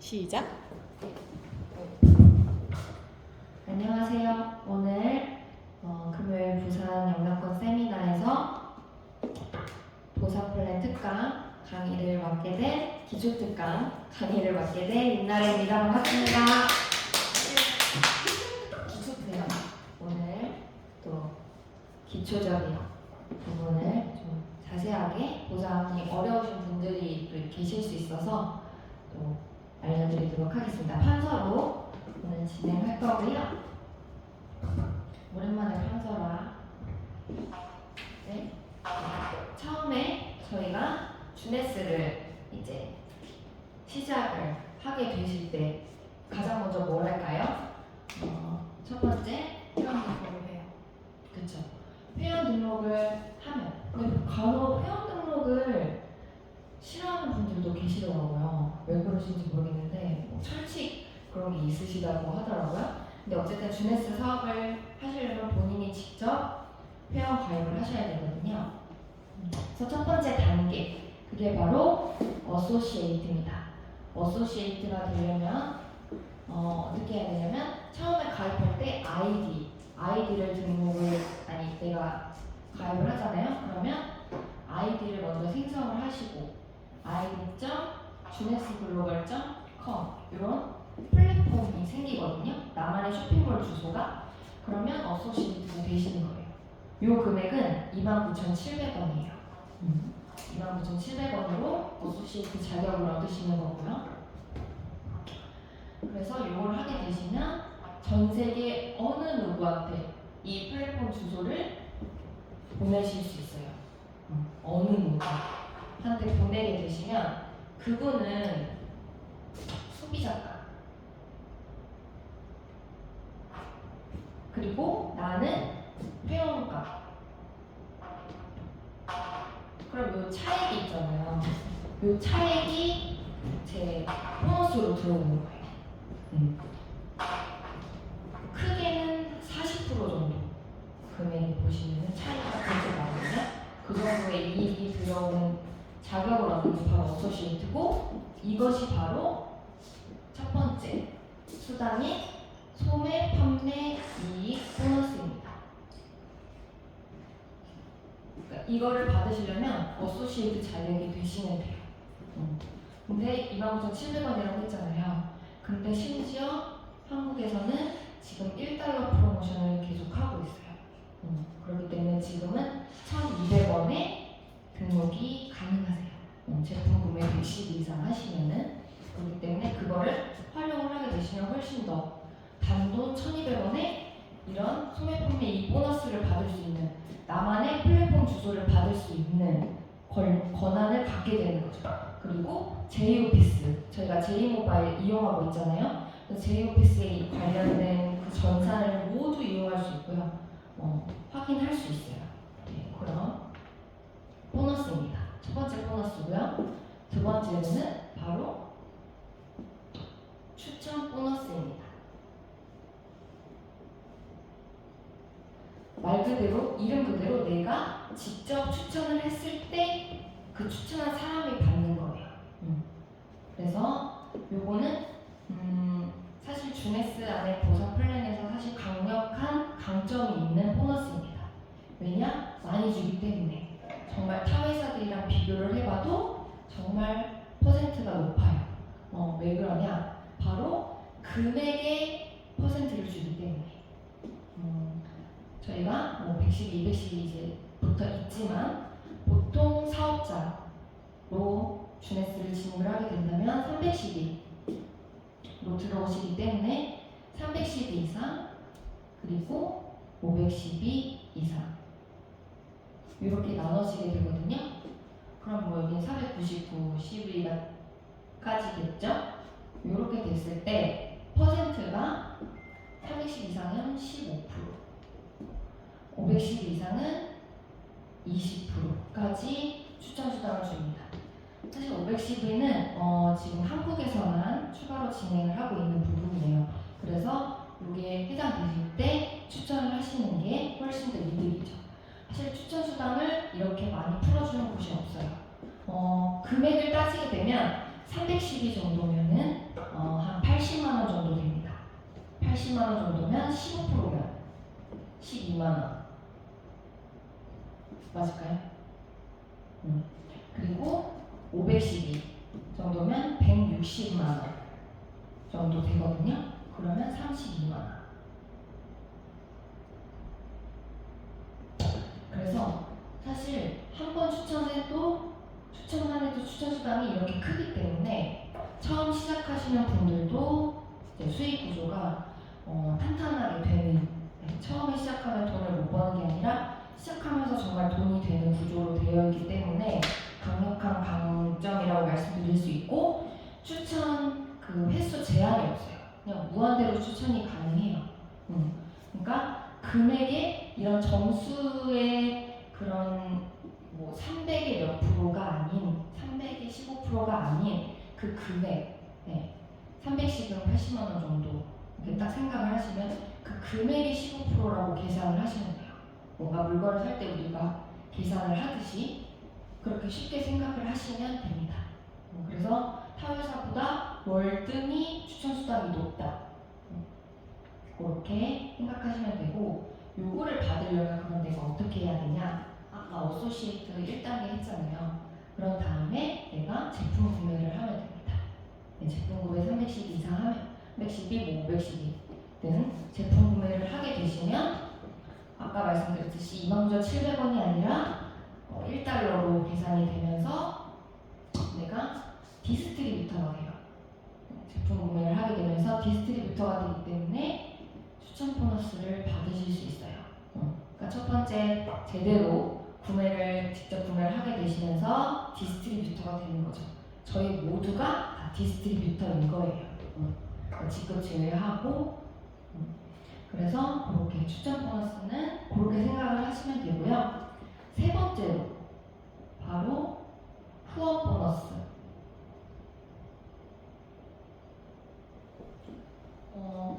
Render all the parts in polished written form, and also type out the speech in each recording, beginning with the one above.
시작. 안녕하세요. 오늘 금요일 부산 영남권 세미나에서 도사 플랜 특강 강의를 맡게 된 기초 특강 강의를 맡게 된 임나래입니다. 반갑습니다. 기초 특강 오늘 또 기초적인 부분을 좀 자세하게 보장이 어려우신 분들이 또 계실 수 있어서 또 알려드리도록 하겠습니다. 판서로 오늘 진행할 거고요. 오랜만에 판서라. 네. 처음에 저희가 주네스를 이제 시작을 하게 되실 때 가장 먼저 뭘 할까요? 첫 번째 회원 등록을 해요. 그렇죠? 회원 등록을 하면 근데 간혹 회원 등록을 싫어하는 분들도 계시더라고요. 왜 그러신지 모르겠는데 뭐 철칙 그런 게 있으시다고 하더라고요. 근데 어쨌든 주네스 사업을 하시려면 본인이 직접 회원 가입을 하셔야 되거든요. 그래서 첫 번째 단계 그게 바로 어소시에이트입니다. 어소시에이트가 되려면 어떻게 해야 되냐면 처음에 가입할 때 아이디를 등록을 내가 가입을 하잖아요. 그러면 아이디를 먼저 생성을 하시고 id.junesglobal.com 이런 플랫폼이 생기거든요. 나만의 쇼핑몰 주소가 그러면 어소시에이트가 되시는 거예요. 요 금액은 29,700원이에요. 29,700원으로 어소시에이트 자격을 얻으시는 거고요. 그래서 요걸 하게 되시면 전 세계 어느 누구한테 이 플랫폼 주소를 보내실 수 있어요. 어느 누구한테 보내게 되시면 그분은 소비자가 그리고 나는 회원가. 그럼 요 차액이 있잖아요. 요 차액이 제 보너스로 들어오는 거예요. 크게는 40% 정도 금액이 보시면 차이가 그렇게 나거든요. 그 정도의 이익이 들어오는 자격을 얻는 게 바로 어소시에이트고 이것이 바로 첫 번째 수당의 소매, 판매, 이익, 보너스입니다. 그러니까 이거를 받으시려면 어소시에이트 자격이 되시면 돼요. 근데 29,700원이라고 했잖아요. 근데 심지어 한국에서는 지금 1달러 프로모션을 계속하고 있어요. 그렇기 때문에 지금은 1,200원에 등록이 가능하세요. 제품 구매 110 이상 하시면은. 그렇기 때문에 그거를 활용을 하게 되시면 훨씬 더 단돈 1,200원에 이런 소매 판매 이 보너스를 받을 수 있는 나만의 플랫폼 주소를 받을 수 있는 권한을 갖게 되는 거죠. 그리고 제이오피스 저희가 제이모바일 이용하고 있잖아요. 제이오피스에 관련된 그 전산을 모두 이용할 수 있고요. 확인할 수 있어요. 네, 그럼 보너스입니다. 첫 번째 보너스고요. 두 번째는 바로 추천 보너스입니다. 말 그대로 이름 그대로 내가 직접 추천을 했을 때 그 추천한 사람이 받는 거예요. 그래서 요거는 사실 주네스 안에 보사 플랜에서 사실 강력한 강점이 있는 보너스입니다. 왜냐? 많이 주기 때문에 정말 타 회사들이랑 비교를 해봐도 정말 퍼센트가 높아요. 왜 그러냐? 바로 금액의 퍼센트를 주기 때문에. 저희가 112, 212 이제부터 있지만 보통 사업자로 주네스를 진입을 하게 된다면 312로 들어오시기 때문에 312 이상 그리고 512 이상 이렇게 나눠지게 되거든요. 그럼 여기 499, 12까지겠죠? 이렇게 됐을 때 퍼센트가 310 이상은 15%, 510 이상은 20%까지 추천 수당을 줍니다. 사실 510위는 지금 한국에서만 추가로 진행을 하고 있는 부분이에요. 그래서 이게 해당되실 때 추천을 하시는 게 훨씬 더 이득이죠. 사실 추천 수당을 이렇게 많이 풀어주는 곳이 없어요. 금액을 따지게 되면 312 정도면은 512 정도면 160만 원 정도 되거든요. 그러면 32만 원. 그래서 사실 한 번 추천만 해도 추천 수당이 이렇게 크기 때문에 처음 시작하시는 분들도 이제 수익 구조가 탄탄하게 되는, 처음에 시작하면 돈을 못 버는 게 아니라 시작하면서 정말 돈이 되는 구조로 되어 있기 때문에 강력한 강점이라고 말씀드릴 수 있고, 추천 그 횟수 제한이 없어요. 그냥 무한대로 추천이 가능해요. 그러니까 금액의 이런 점수의 그런 뭐 300의 몇 프로가 아닌, 300의 15%가 아닌 그 금액, 310은 80만 원 정도 이렇게 딱 생각을 하시면 그 금액의 15%라고 계산을 하시면 돼요. 뭔가 물건을 살 때 우리가 계산을 하듯이 그렇게 쉽게 생각을 하시면 됩니다. 그래서 타회사보다 월등히 추천 수당이 높다, 그렇게 생각하시면 되고, 요거를 받으려면 그럼 내가 어떻게 해야 되냐? 아까 어소시에이트 1단계 했잖아요. 그런 다음에 내가 제품 구매를 하면 됩니다. 제품 구매 310 이상 하면 312, 뭐 512등 제품 구매를 하게 되시면 아까 말씀드렸듯이 29,700원이 아니라 1달러로 계산이 되면서 내가 디스트리뷰터가 돼요. 제품 구매를 하게 되면서 디스트리뷰터가 되기 때문에 추천 보너스를 받으실 수 있어요. 그러니까 첫 번째, 제대로 직접 구매를 하게 되시면서 디스트리뷰터가 되는 거죠. 저희 모두가 다 디스트리뷰터인 거예요. 직급 제외하고. 그래서 그렇게 추천 보너스는 그렇게 생각을 하시면 되고요. 세 번째로 바로 후원 보너스.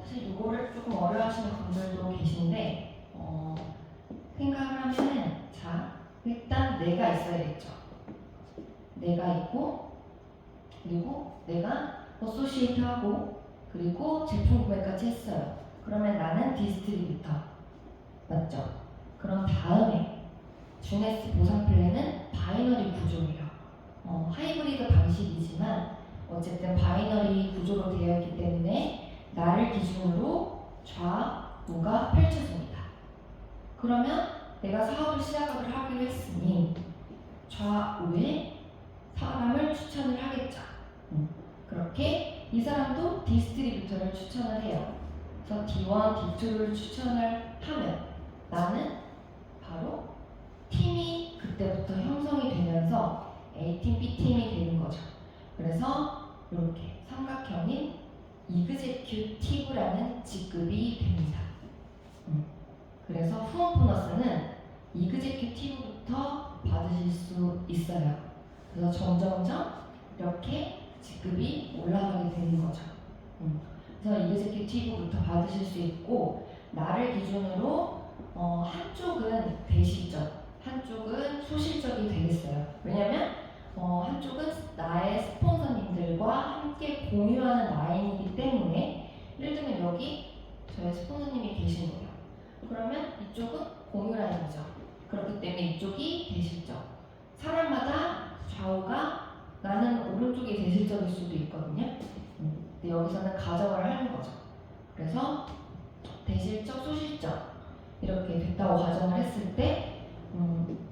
사실 이거를 조금 어려워하시는 분들도 계신데, 생각을 하면은, 자, 일단 내가 있어야겠죠. 내가 있고, 그리고 내가 어소시에이트하고, 그리고 제품 구매까지 했어요. 그러면 나는 디스트리뷰터, 맞죠? 그럼 다음에 주네스 보상 플랜은 바이너리 구조예요. 하이브리드 방식이지만 어쨌든 바이너리 구조로 되어 있기 때문에 나를 기준으로 좌우가 펼쳐집니다. 그러면 내가 사업을 시작을 하기로 했으니 좌우에 사람을 추천을 하겠죠. 그렇게 이 사람도 디스트리뷰터를 추천을 해요. 그래서 D1, D2를 추천을 하면 나는 바로 팀이 그때부터 형성이 되면서 A팀, B팀이 되는 거죠. 그래서 이렇게 삼각형인 이그제큐티브라는 직급이 됩니다. 그래서 후원 보너스는 이그제큐티브부터 받으실 수 있어요. 그래서 점점점 이렇게 직급이 올라가게 되는 거죠. 그래서 이그제큐티브부터 받으실 수 있고, 나를 기준으로 한쪽은 대실적, 한쪽은 소실적이 되겠어요. 왜냐면 한쪽은 나의 스폰서님들과 함께 공유하는 라인이기 때문에, 예를 들면 여기 저의 스폰서님이 계신 거예요. 그러면 이쪽은 공유 라인이죠. 그렇기 때문에 이쪽이 대실적. 사람마다 좌우가 나는 오른쪽이 대실적일 수도 있거든요. 근데 여기서는 가정을 하는 거죠. 그래서 대실적, 소실적 이렇게 됐다고 가정을 했을 때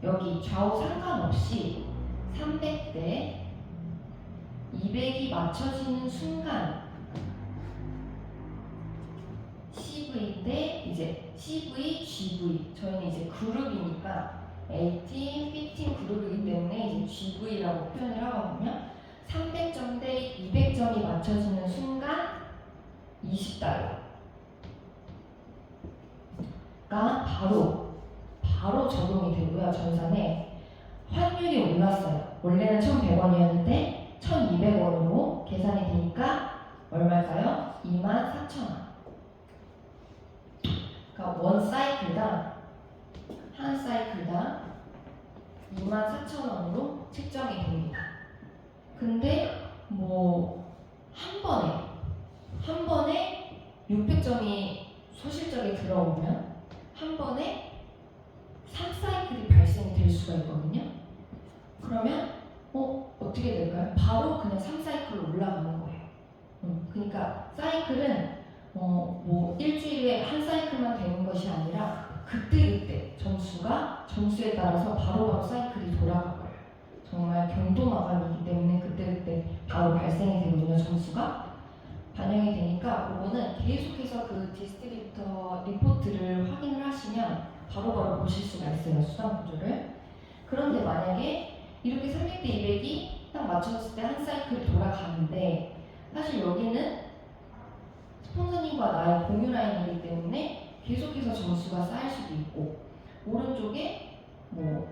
여기 좌우 상관없이 300대 200이 맞춰지는 순간 CV인데, 이제 CV, GV, 저희는 이제 그룹이니까 A팀, B팀 그룹이기 때문에 이제 GV라고 표현을 하거든요. 300점 대 200점이 맞춰지는 순간 20달러가 바로 적용이 되고요. 전산에 환율이 올랐어요. 원래는 1,100원이었는데 1,200원으로 계산이 되니까 얼마일까요? 24,000원. 그러니까 원 사이클당, 한 사이클당 24,000원으로 책정이 됩니다. 근데 뭐 한 번에 600점이 소실적이 들어오면 한 번에 3사이클이 발생이 될 수가 있거든요. 그러면 어떻게 될까요? 바로 그냥 3사이클로 올라가는 거예요. 그러니까 사이클은 뭐 일주일에 한 사이클만 되는 것이 아니라 그때그때 점수에 따라서 바로바로 사이클이 돌아갈 거예요. 정말 경도 마감이기 때문에 그때그때 바로 발생이 되거든요. 점수가 반영이 되니까 그거는 계속해서 그 디스트리뷰터 리포트를 확인을 하시면 바로바로 보실 수가 있어요. 수단 구조를. 그런데 만약에 이렇게 300대 200이 딱 맞춰졌을 때 한 사이클이 돌아가는데 사실 여기는 스폰서님과 나의 공유 라인이기 때문에 계속해서 점수가 쌓일 수도 있고 오른쪽에 뭐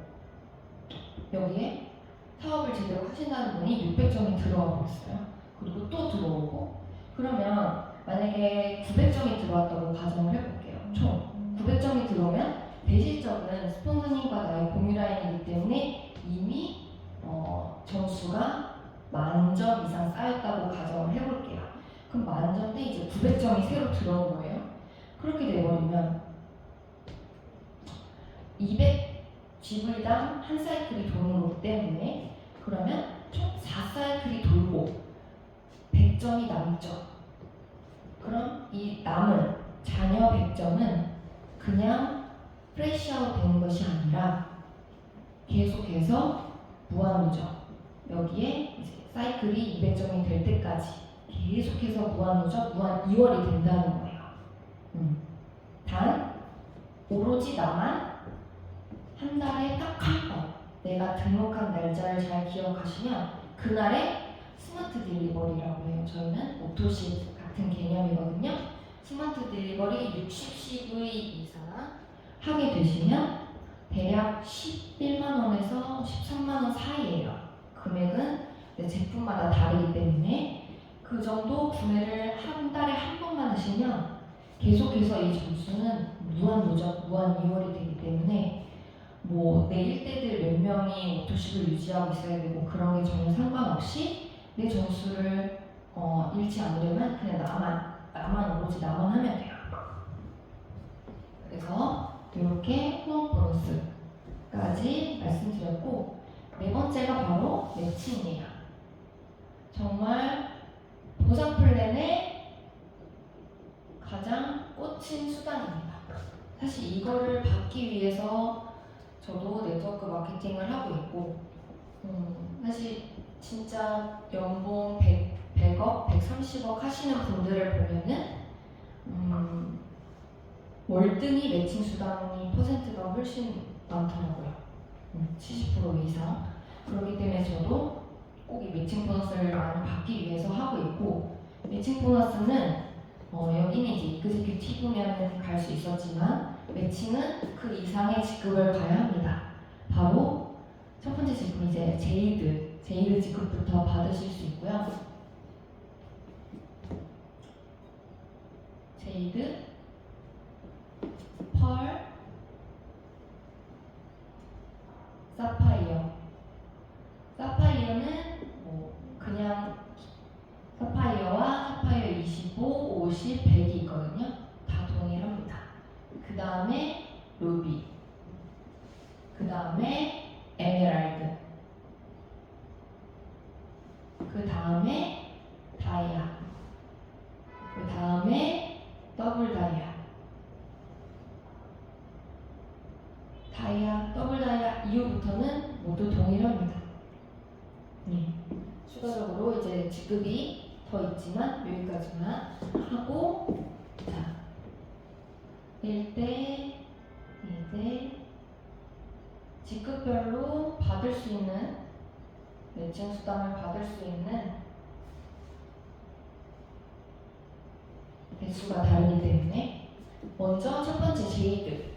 여기에 사업을 제대로 하신다는 분이 600점이 들어와 버렸어요. 그리고 또 들어오고 그러면 만약에 900점이 들어왔다고 가정을 해볼게요. 총 900점이 들어오면 대실적은 스폰서님과 나의 공유 라인이기 때문에 이미 점수가 10,000점 이상 쌓였다고 가정을 해볼게요. 그럼 10,000점 대 이제 900점이 새로 들어온 거예요. 그렇게 돼버리면 200 GV당 한 사이클이 도는 거기 때문에 그러면 총 4사이클이 돌고 100점이 남죠. 그럼 이 남은 잔여 100점은 그냥 프레시아웃 되는 것이 아니라 계속해서 무한누적 여기에 이제 사이클이 200점이 될 때까지 계속해서 무한누적 무한 2월이 된다는 거예요. 단 오로지 나만 한 달에 딱 한 번 내가 등록한 날짜를 잘 기억하시면 그날에 스마트 딜리버리라고 해요. 저희는 오토십 같은 개념이거든요. 스마트 딜리버리 60CV 이상 하게 되시면 대략 11만원에서 13만원 사이예요. 금액은 제품마다 다르기 때문에 그 정도 구매를 한 달에 한 번만 하시면 계속해서 이 점수는 무한 누적, 무한 2월이 되기 때문에 뭐 내 일대들 몇 명이 오토십을 유지하고 있어야 되고 그런 게 전혀 상관없이 내 점수를 잃지 않으려면 그냥 나만 오로지 나만 하면 돼요. 그래서 이렇게 후원 보너스까지 말씀드렸고 네 번째가 바로 매칭이에요. 정말 보상 플랜의 가장 꽂힌 수단입니다. 사실 이거를 받기 위해서 저도 네트워크 마케팅을 하고 있고 사실 진짜 연봉 100억, 130억 하시는 분들을 보면은 월등히 매칭 수당이 퍼센트가 훨씬 많더라고요. 70% 이상. 그렇기 때문에 저도 꼭 이 매칭 보너스를 많이 받기 위해서 하고 있고 매칭 보너스는 여기는 이제 이그제큐티브면 갈 수 있었지만 매칭은 그 이상의 직급을 가야 합니다. 바로 첫 번째 직급 이제 제이드 직급부터 받으실 수 있고요. 제이드, 펄, 사파이어. 사파이어는 뭐 그냥 사파이어와 사파이어 25, 50, 100이 있거든요. 다 동일합니다. 그 다음에 루비, 그 다음에 에메랄드, 그 다음에 다이아, 그 다음에 더블 다이아, 더블 다이아 이후부터는 모두 동일합니다. 추가적으로 이제 직급이 더 있지만 여기까지만 하고 자 1대, 2대 직급별로 받을 수 있는 매칭 수당을 받을 수 있는 대수가 다르기 때문에 먼저 첫 번째 제이드를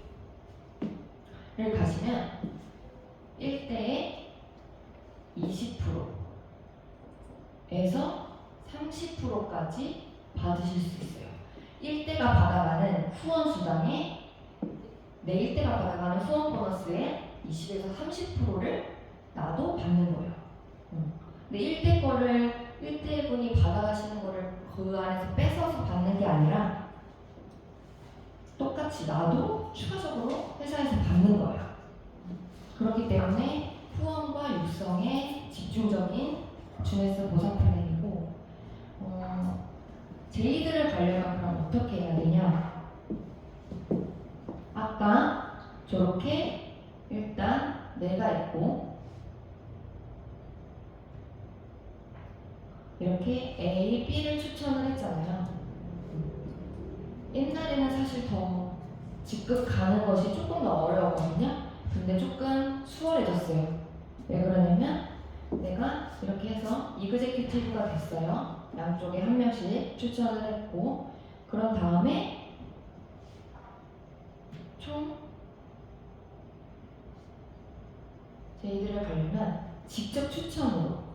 가시면 1대에 20%에서 30%까지 받으실 수 있어요. 1대가 받아가는 후원 수당에 내 1대가 받아가는 후원 보너스의 20에서 30%를 나도 받는 거예요. 근데 1대 거를 1대 분이 받아가시는 거를 그 안에서 뺏어서 받는 게 아니라 똑같이 나도 추가적으로 회사에서 받는 거예요. 그렇기 때문에 후원과 육성에 집중적인 주네스 보상 플랜이고 제이드를 가려면 그럼 어떻게 해야 되냐? 아까 저렇게 일단 내가 있고 이렇게 A, B를 추천을 했잖아요. 옛날에는 사실 더 직급 가는 것이 조금 더 어려웠거든요. 근데 조금 수월해졌어요. 왜 그러냐면 내가 이렇게 해서 이그제큐티브가 됐어요. 양쪽에 한 명씩 추천을 했고 그런 다음에 총 제이드를 가려면 직접 추천으로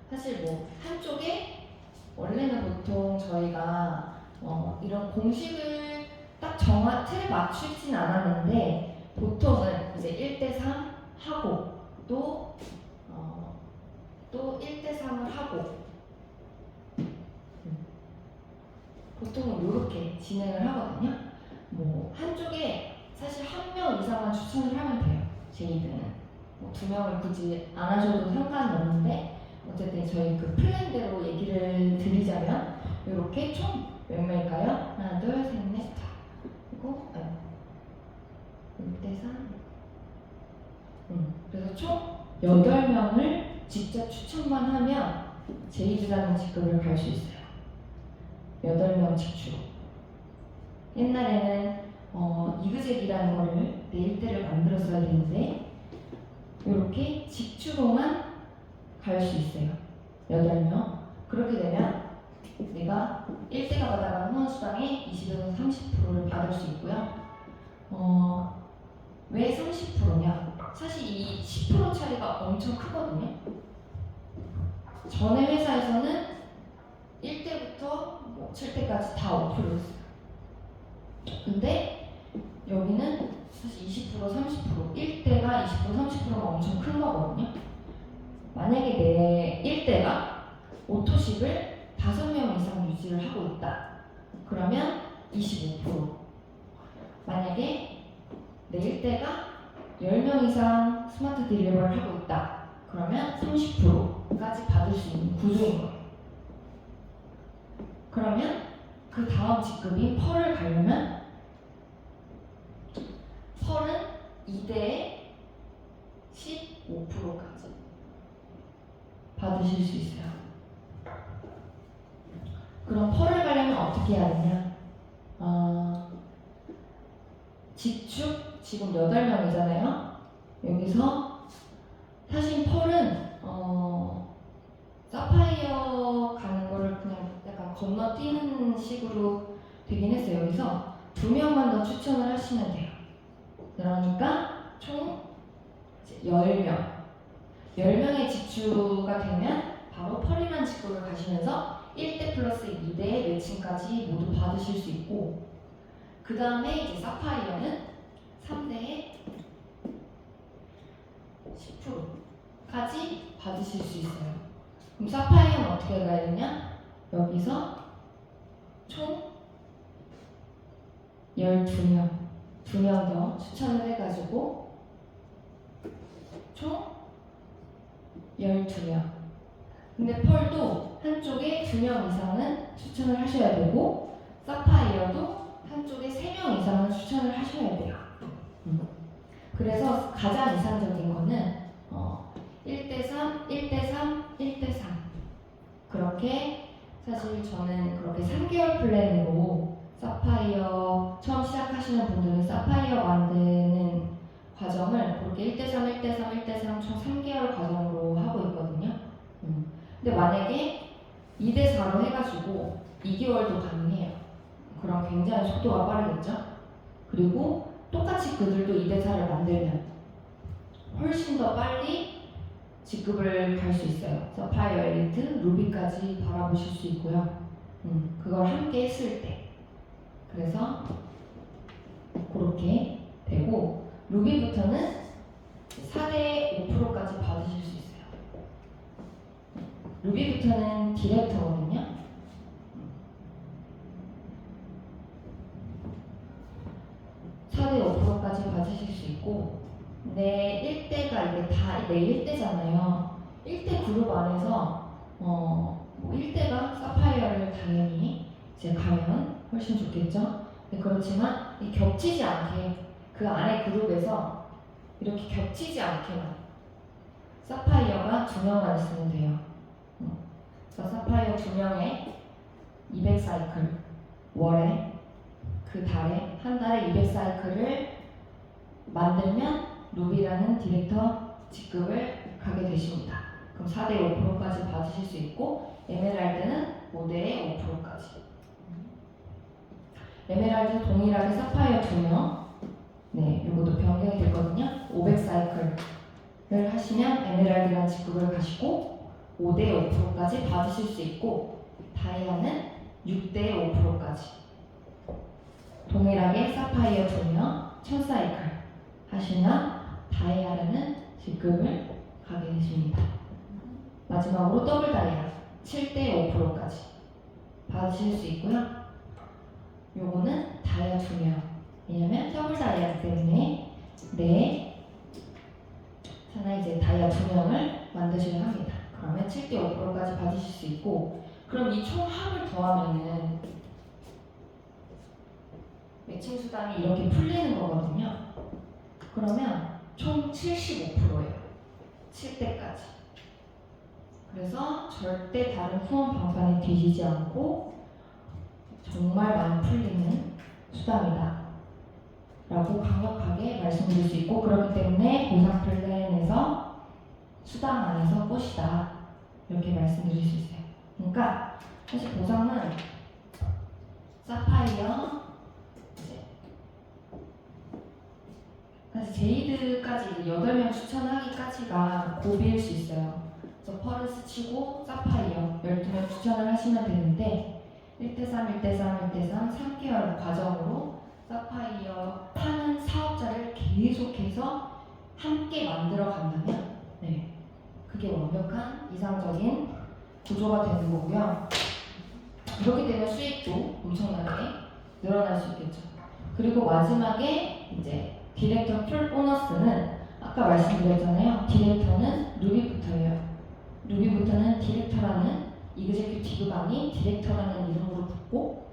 사실 뭐 한쪽에 원래는 보통 저희가 이런 공식을 딱 틀에 맞추진 않았는데 보통은 이제 1대3 하고 또 1대3을 하고 보통은 이렇게 진행을 하거든요. 뭐 한쪽에 사실 한 명 이상만 추천을 하면 돼요. 제이드는 뭐 2명을 굳이 안 하셔도 상관은 없는데 어쨌든 저희 그 플랜대로 얘기를 드리자면 이렇게 총 몇 명일까요? 하나, 둘, 셋, 넷, 다. 그리고 1대3 그래서 총 8명을 직접 추천만 하면 제이드라는 직급을 갈 수 있어요. 8명 직추로. 옛날에는 이그젝이라는 거를 내일 때를 만들었어야 되는데 이렇게 직추로만 갈 수 있어요. 8명. 그렇게 되면 내가 1대가 받아가는 후원수당의 20에서 30%를 받을 수 있고요. 왜 30%냐? 사실 이 10% 차이가 엄청 크거든요. 전에 회사에서는 1대부터 뭐 7대까지 다 5%였어요. 근데 여기는 사실 20%, 30%, 1대가 20%, 30%가 엄청 큰 거거든요. 만약에 내 1대가 오토식을 5명 이상 유지를 하고 있다. 그러면 25%. 만약에 내 1대가 10명 이상 스마트 딜리버를 하고 있다. 그러면 30%까지 받을 수 있는 구조인 거예요. 그러면 그 다음 직급인 펄을 가려면 펄은 2대에 15%까지 받으실 수 있어요. 그럼 펄을 가려면 어떻게 해야 되냐? 직축 지금 8명이잖아요. 여기서 사실 펄은 사파이어 가는 거를 그냥 약간 건너뛰는 식으로 되긴 했어요. 여기서 2명만 더 추천을 하시면 돼요. 그러니까 총 10명의 직추가 되면 바로 펄이라는 직급을 가시면서 1대 플러스 2대의 매칭까지 모두 받으실 수 있고 그 다음에 이제 사파이어는 3대에 10%까지 받으실 수 있어요. 그럼 사파이어는 어떻게 가야 되냐? 여기서 총 12명, 2명 더 추천을 해가지고 총 12명. 근데 펄도 한쪽에 2명 이상은 추천을 하셔야 되고 사파이어도 한쪽에 3명 이상은 추천을 하셔야 돼요. 그래서 가장 이상적인 거는 1대3, 1대3, 1대3 그렇게 사실 저는 그렇게 3개월 플랜으로 사파이어 처음 시작하시는 분들은 사파이어 만드는 과정을 그렇게 1대3, 1대3, 1대3 총 3개월 과정으로 하고 있거든요. 근데 만약에 2대4로 해가지고 2개월도 가능해요. 그럼 굉장히 속도가 빠르겠죠? 그리고 똑같이 그들도 2대4를 만들면 훨씬 더 빨리 직급을 갈 수 있어요. 사파이어 엘리트, 루비까지 바라보실 수 있고요. 그걸 함께 했을 때. 그래서 그렇게 되고 루비부터는 4대 5%까지 받으실 수 있어요. 루비부터는 디렉터거든요. 4대 5%까지 받으실 수 있고 있고, 내 1대가 이게 다 내 1대잖아요. 1대 그룹 안에서 뭐 1대가 사파이어를 당연히 이제 가면 훨씬 좋겠죠. 근데 그렇지만 이 겹치지 않게 그 안에 그룹에서 이렇게 겹치지 않게만 사파이어가 2명만 있으면 돼요. 그래서 사파이어 2명에 200사이클 월에 그 달에 한 달에 200사이클을 만들면 루비라는 디렉터 직급을 가게 되십니다. 그럼 4대 5%까지 받으실 수 있고 에메랄드는 5대 5%까지. 에메랄드 동일하게 사파이어 2명. 네, 이것도 변경이 됐거든요. 500사이클을 하시면 에메랄드라는 직급을 가시고 5대 5%까지 받으실 수 있고 다이아는 6대 5%까지. 동일하게 사파이어 2명 1000사이클 하시면 다이아라는 직급을 가게 되십니다. 마지막으로 더블 다이아 7대 5%까지 받으실 수 있고요. 요거는 다이아 2명. 왜냐면 더블 다이아이기 때문에 하나 이제 다이아 2명을 만드셔야 합니다. 그러면 7대 5%까지 받으실 수 있고, 그럼 이 총 합을 더하면은 매칭 수당이 이렇게 풀리는 거거든요. 그러면 총 75%예요. 7대까지. 그래서 절대 다른 후원 방판에 뒤지지 않고 정말 많이 풀리는 수당이다 라고 강력하게 말씀드릴 수 있고, 그렇기 때문에 보상 플랜에서 수당 안에서 꽃이다 이렇게 말씀드릴 수 있어요. 그러니까 사실 보상은 사파이어 사실 제이드까지 8명 추천하기까지가 고비일 수 있어요. 그래서 퍼르스 치고 사파이어 12명 추천을 하시면 되는데 1대3, 1대3, 1대3 3개월 과정으로 사파이어 하는 사업자를 계속해서 함께 만들어 간다면 그게 완벽한 이상적인 구조가 되는 거고요. 그렇게 되면 수익도 엄청나게 늘어날 수 있겠죠. 그리고 마지막에 이제 디렉터 풀 보너스는 아까 말씀드렸잖아요. 디렉터는 루비부터예요. 루비부터는 디렉터라는 이그제큐티브가 아닌 디렉터라는 이름으로 붙고,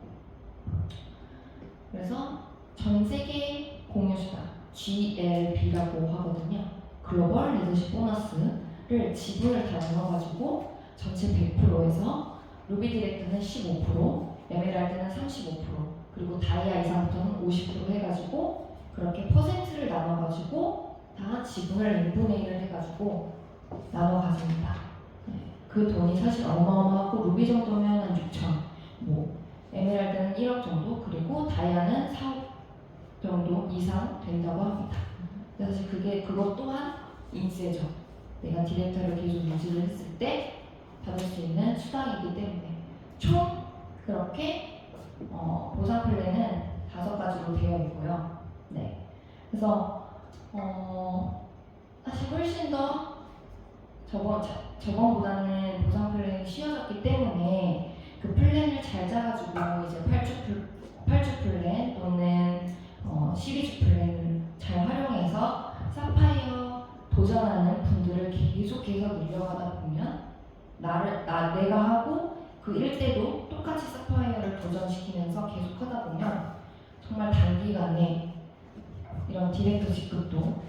그래서 전 세계 공유수당 GLB라고 하거든요. 글로벌 리더십 보너스를 지분을 다 나눠가지고 전체 100%에서 루비 디렉터는 15%, 에메랄드는 35%, 그리고 다이아 이상부터는 50% 해가지고 그렇게 퍼센트를 나눠가지고 다 지분을 1분의 1을 해가지고 나눠 가집니다. 그 돈이 사실 어마어마하고 루비 정도면 한 6천, 뭐 에메랄드는 1억 정도, 그리고 다이아는 4억 정도 이상 된다고 합니다. 사실 그것 또한 인세죠. 내가 디렉터를 계속 유지를 했을 때 받을 수 있는 수당이기 때문에 총 그렇게 보상 플랜은 5가지로 되어 있고요. 네, 그래서 사실 훨씬 더 저번보다는 보상 플랜이 쉬워졌기 때문에 그 플랜을 잘 짜가지고 이제 8주 플랜 또는 12주 플랜을 잘 활용해서 사파이어 도전하는 분들을 계속해서 늘려가다 보면 내가 하고 그 1대도 똑같이 사파이어를 도전시키면서 계속 하다 보면 정말 단기간에 이런 디렉터 직급도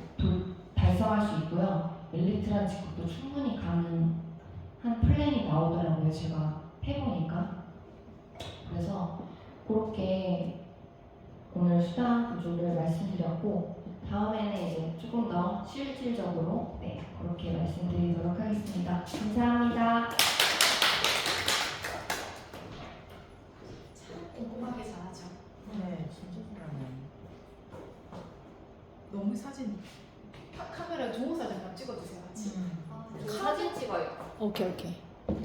달성할 수 있고요. 엘리트란 직급도 충분히 가능한 플랜이 나오더라고요. 제가 해보니까. 그래서 그렇게 오늘 수당 구조를 말씀드렸고, 다음에는 이제 조금 더 실질적으로 그렇게 말씀드리도록 하겠습니다. 감사합니다. 참 꼼꼼하게 잘하죠. 네, 진짜 잘하네. 너무 사진 카메라 좋은 사진 한번 찍어주세요. 같이. 사진 찍어요. 오케이.